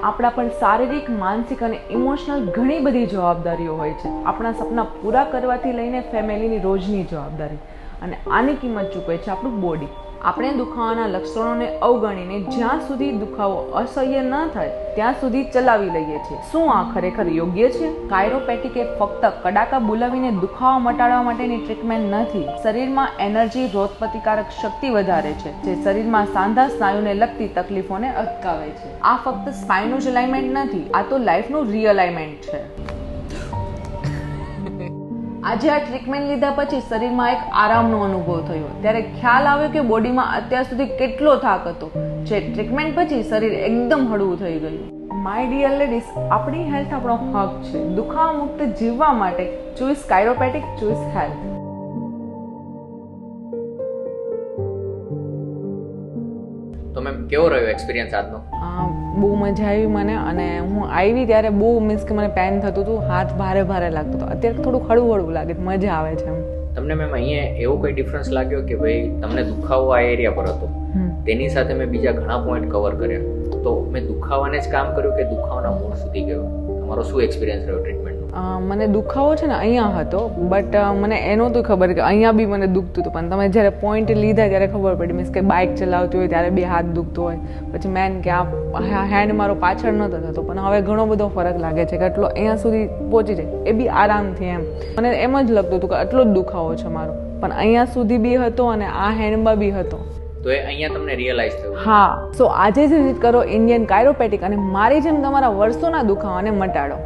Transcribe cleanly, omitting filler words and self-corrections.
આપણા પર શારીરિક, માનસિક અને ઇમોશનલ ઘણી બધી જવાબદારીઓ હોય છે. આપણા સપના પૂરા કરવાથી લઈને ફેમિલીની રોજની જવાબદારી, અને આની કિંમત ચૂકવે છે આપણું બોડી. આપણે દુખાવાના લક્ષણોને અવગણીને જ્યાં સુધી દુખાવો અસહ્ય ન થાય ત્યાં સુધી ચલાવી લઈએ છીએ. શું આ ખરેખર યોગ્ય છે? કાયરોપેટિક એ ફક્ત કડાકા બોલાવીને દુખાવો મટાડવા માટેની ટ્રીટમેન્ટ નથી. શરીરમાં એનર્જી, રોગ પ્રતિકારક શક્તિ વધારે છે, જે શરીરમાં સાંધા સ્નાયુને લગતી તકલીફોને અટકાવે છે. આ ફક્ત સ્પાઇનનું જ અલાઇનમેન્ટ નથી, આ તો લાઈફનું રીઅલાઇનમેન્ટ છે. આજે આ ટ્રીટમેન્ટ લીધા પછી શરીરમાં એક આરામનો અનુભવ થયો. ત્યારે ખ્યાલ આવ્યો કે બોડીમાં અત્યાર સુધી કેટલો થાક હતો, જે ટ્રીટમેન્ટ પછી શરીર એકદમ હળવું થઈ ગયું. માય ડિયર લેડીઝ, આપણી હેલ્થ આપણો હક છે. દુખાવા મુક્ત જીવવા માટે ચોઇસ કાયરોપેટિક, ચોઇસ હેલ્થ. તો મેમ કેવો રહ્યો એક્સપિરિયન્સ આજનો? બહુ મજા આવી મને, અને હું આવી ત્યારે બહુ મીન્સ કે મને પેન થતું હતું, હાથ ભારે ભારે લાગતો હતો. અત્યારે થોડુંક હળવું હળવું લાગે, મજા આવે છે એમ. તમને મેમ અહીંયા એવો કોઈ ડિફરન્સ લાગ્યો કે ભાઈ તમને દુખાવો આ એરિયા પર હતો, તેની સાથે મેં બીજા ઘણા પોઈન્ટ કવર કર્યા, તો મેં દુખાવાને જ કામ કર્યું કે દુખાવાના મૂળ સુધી ગયો? તમારો શું એક્સપિરિયન્સ રહ્યો ટ્રીટમેન્ટનો? મને દુખાવો છે ને અહીંયા હતો, બટ મને એ નહોતું ખબર કે અહીંયા બી મને દુખતું હતું. પણ તમે જ્યારે પોઈન્ટ લીધા ત્યારે ખબર પડી. મીન્સ કે બાઇક ચલાવતી હોય ત્યારે બી હાથ દુખતો હોય, પછી મેન કે આ હેન્ડ મારો પાછળ નહોતો થતો, પણ હવે ઘણો બધો ફરક લાગે છે કે આટલો અહીંયા સુધી પહોંચી જાય, એ બી આરામથી. એમ મને એમ જ લાગતું હતું કે આટલો જ દુખાવો છે મારો, પણ અહીંયા સુધી બી હતો અને આ હેન્ડમાં બી હતો. તો એ અહીંયા તમને રિયલાઇઝ થયું? હા. સો આજે જ વિઝિટ કરો ઇન્ડિયન કાયરોપેટિક અને મારી જેમ તમારા વર્ષોના દુખાવાને મટાડો.